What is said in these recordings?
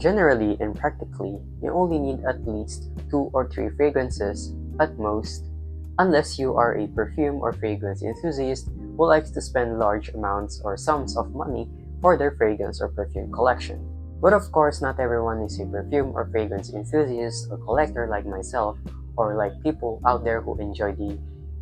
Generally and practically, you only need at least 2 or 3 fragrances at most, unless you are a perfume or fragrance enthusiast who likes to spend large amounts or sums of money for their fragrance or perfume collection. But of course, not everyone is a perfume or fragrance enthusiast or collector like myself, or like people out there who enjoy the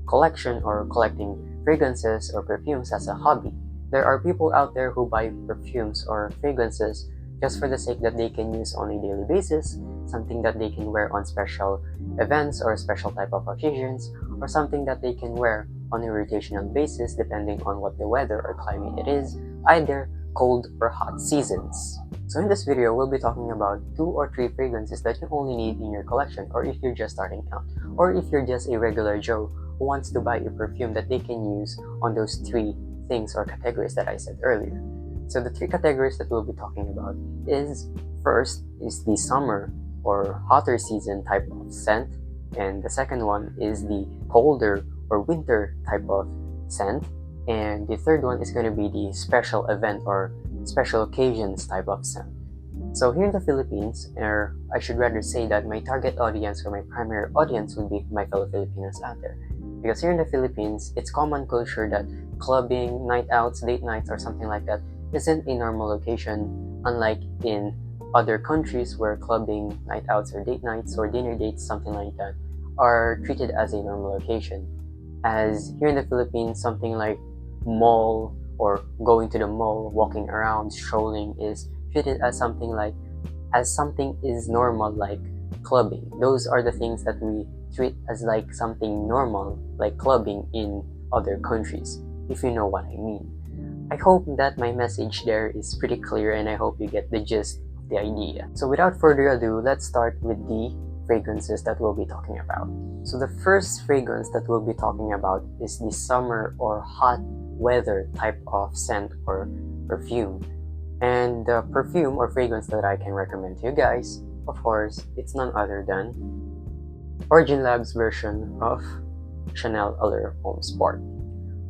collection or collecting fragrances or perfumes as a hobby. There are people out there who buy perfumes or fragrances just for the sake that they can use on a daily basis, something that they can wear on special events or special type of occasions, or something that they can wear on a rotational basis depending on what the weather or climate it is, either cold or hot seasons. So in this video, we'll be talking about 2 or 3 fragrances that you only need in your collection, or if you're just starting out, or if you're just a regular Joe who wants to buy a perfume that they can use on those 3 things or categories that I said earlier. So the 3 categories that we'll be talking about is, first is the summer or hotter season type of scent, and the second one is the colder or winter type of scent, and the third one is going to be the special event or special occasions type of scent. So here in the Philippines, or I should rather say that my target audience or my primary audience would be my fellow Filipinos out there. Because here in the Philippines, it's common culture that clubbing, night outs, date nights, or something like that isn't a normal occasion, unlike in other countries where clubbing, night outs, or date nights, or dinner dates, something like that, are treated as a normal occasion. As here in the Philippines, something like mall or going to the mall, walking around, strolling is treated as something is normal, like clubbing. Those are the things that we treat as like something normal, like clubbing in other countries, if you know what I mean. I hope that my message there is pretty clear, and I hope you get the gist of the idea. So without further ado, let's start with the fragrances that we'll be talking about. So the first fragrance that we'll be talking about is the summer or hot weather type of scent or perfume. And the perfume or fragrance that I can recommend to you guys, of course, it's none other than Origin Lab's version of Chanel Allure Homme Sport.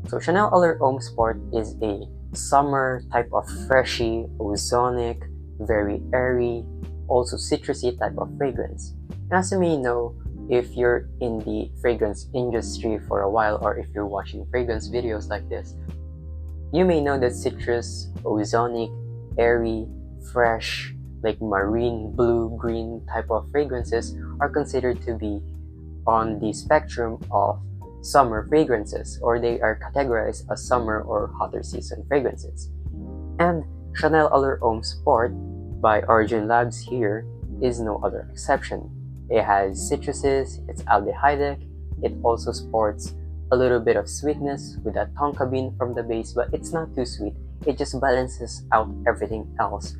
So Chanel Allure Homme Sport is a summer type of freshy, ozonic, very airy, also citrusy type of fragrance. And as you may know, if you're in the fragrance industry for a while, or if you're watching fragrance videos like this, you may know that citrus, ozonic, airy, fresh, like marine blue, green type of fragrances are considered to be on the spectrum of summer fragrances, or they are categorized as summer or hotter season fragrances. And Chanel Allure Homme Sport by Origin Labs here is no other exception. It has citruses, it's aldehydic, it also sports a little bit of sweetness with that tonka bean from the base, but it's not too sweet. It just balances out everything else.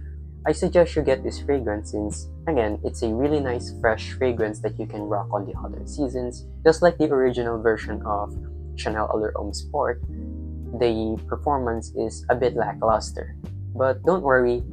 I suggest you get this fragrance since, again, it's a really nice fresh fragrance that you can rock on the hotter seasons. Just like the original version of Chanel Allure Homme Sport, the performance is a bit lackluster. But don't worry,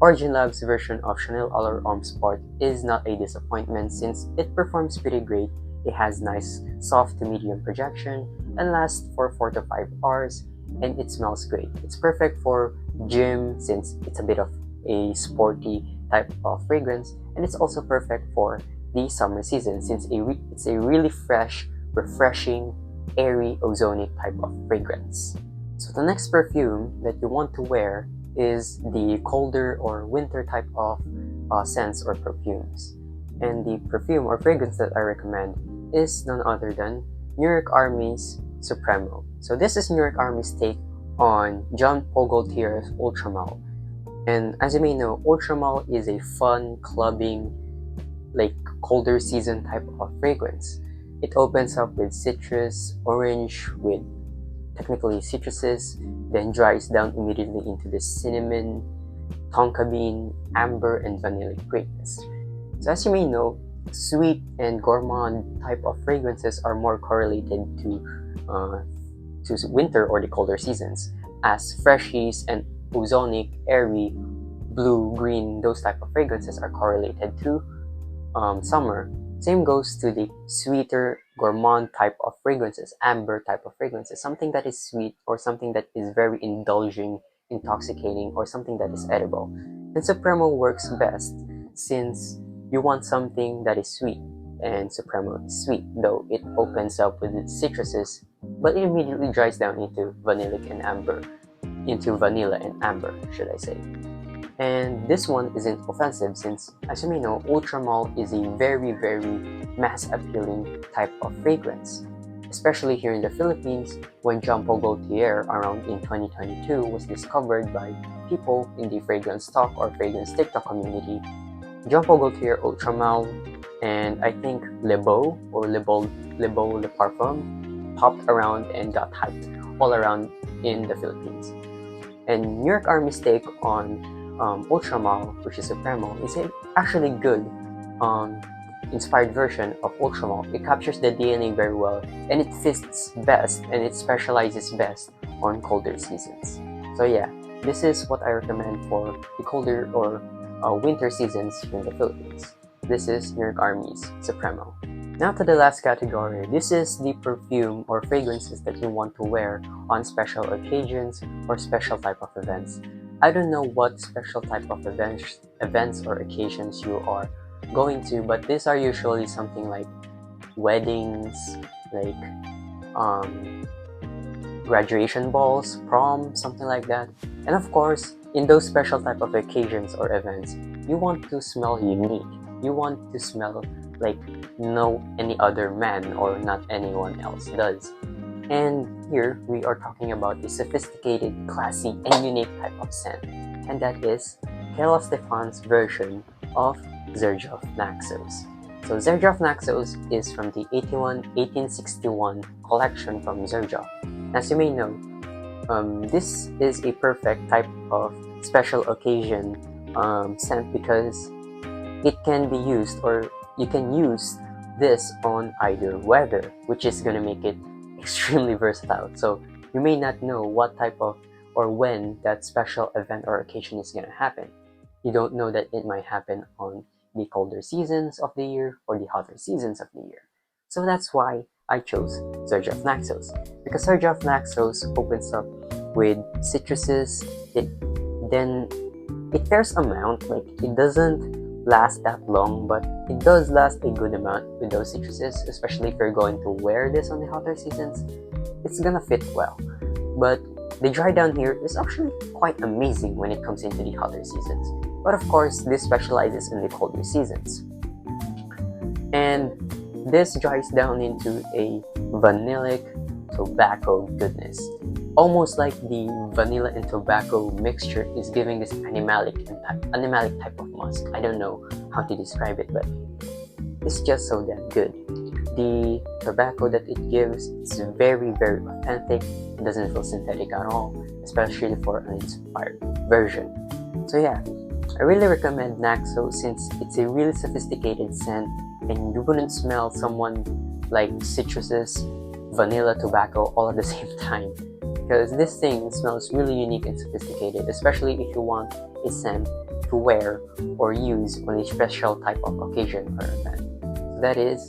Origin Lab's version of Chanel Allure Homme Sport is not a disappointment since it performs pretty great. It has nice soft to medium projection and lasts for 4 to 5 hours, and it smells great. It's perfect for gym since it's a bit of a sporty type of fragrance, and it's also perfect for the summer season since it's a really fresh, refreshing, airy, ozonic type of fragrance. So the next perfume that you want to wear is the colder or winter type of scents or perfumes. And the perfume or fragrance that I recommend is none other than New York Army's Supremo. So this is New York Army's take on Jean Paul Gaultier's Ultramal. And as you may know, Ultramal is a fun, clubbing, like colder season type of fragrance. It opens up with citrus, orange with technically citruses, then dries down immediately into the cinnamon, tonka bean, amber, and vanilla greatness. So as you may know, sweet and gourmand type of fragrances are more correlated to winter or the colder seasons, as freshies and ozonic, airy, blue, green, those type of fragrances are correlated to summer. Same goes to the sweeter, gourmand type of fragrances, amber type of fragrances, something that is sweet or something that is very indulging, intoxicating, or something that is edible. And Supremo works best since you want something that is sweet, and Supremo is sweet, though it opens up with its citruses, but it immediately dries down into vanilla and amber, should I say. And this one isn't offensive since, as you may know, Ultramall is a very, very mass-appealing type of fragrance. Especially here in the Philippines, when Jean Paul Gaultier around in 2022 was discovered by people in the fragrance talk or fragrance TikTok community. Jean Paul Gaultier Ultramall and I think Le Beau or Le Parfum popped around and got hyped all around in the Philippines. And New York Army's take on Ultramall, which is Supremo, is actually good inspired version of Ultramall. It captures the DNA very well, and it fits best and it specializes best on colder seasons. So yeah, this is what I recommend for the colder or winter seasons here in the Philippines. This is New York Army's Supremo. Now to the last category. This is the perfume or fragrances that you want to wear on special occasions or special type of events. I don't know what special type of events or occasions you are going to, but these are usually something like weddings, like graduation balls, prom, something like that. And of course, in those special type of occasions or events, you want to smell unique. You want to smell like no any other man or not anyone else does. And here we are talking about a sophisticated, classy, and unique type of scent, and that is Kella Stefan's version of Xerjoff Naxos. So Xerjoff Naxos is from the 1861 collection from Xerjoff. As you may know, this is a perfect type of special occasion scent because it can be used, or you can use this on either weather, which is going to make it extremely versatile. So you may not know what type of or when that special event or occasion is going to happen. You don't know that it might happen on the colder seasons of the year or the hotter seasons of the year. So that's why I chose Xerjoff Naxos, because Xerjoff Naxos opens up with citruses. It fares amount, like it doesn't last that long, but it does last a good amount with those citruses, especially if you're going to wear this on the hotter seasons. It's gonna fit well. But the dry down here is actually quite amazing when it comes into the hotter seasons. But of course, this specializes in the colder seasons. And this dries down into a vanillic tobacco goodness. Almost like the vanilla and tobacco mixture is giving this animalic type of musk. I don't know how to describe it, but it's just so damn good. The tobacco that it gives is very, very authentic. It doesn't feel synthetic at all, especially for an inspired version. So yeah, I really recommend Naxos since it's a really sophisticated scent and you wouldn't smell someone like citruses, vanilla, tobacco all at the same time. Because this thing smells really unique and sophisticated, especially if you want a scent to wear or use on a special type of occasion or event. So that is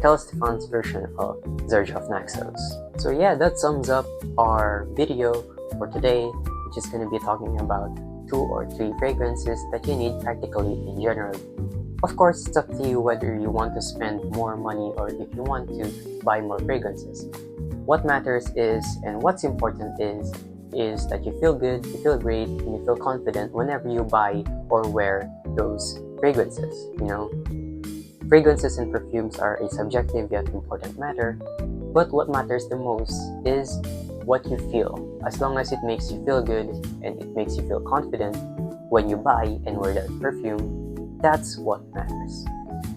Kella Stefan's version of Xerjoff Naxos. So yeah, that sums up our video for today, which is going to be talking about 2 or 3 fragrances that you need practically in general. Of course, it's up to you whether you want to spend more money or if you want to buy more fragrances. What matters is, and what's important is that you feel good, you feel great, and you feel confident whenever you buy or wear those fragrances. You know, fragrances and perfumes are a subjective yet important matter, but what matters the most is what you feel. As long as it makes you feel good and it makes you feel confident when you buy and wear that perfume, that's what matters.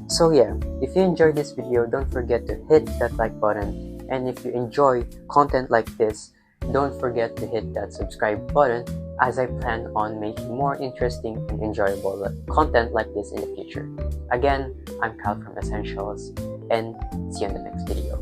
So yeah, if you enjoyed this video, don't forget to hit that like button. And if you enjoy content like this, don't forget to hit that subscribe button, as I plan on making more interesting and enjoyable content like this in the future. Again, I'm Cal from Essentials, and see you in the next video.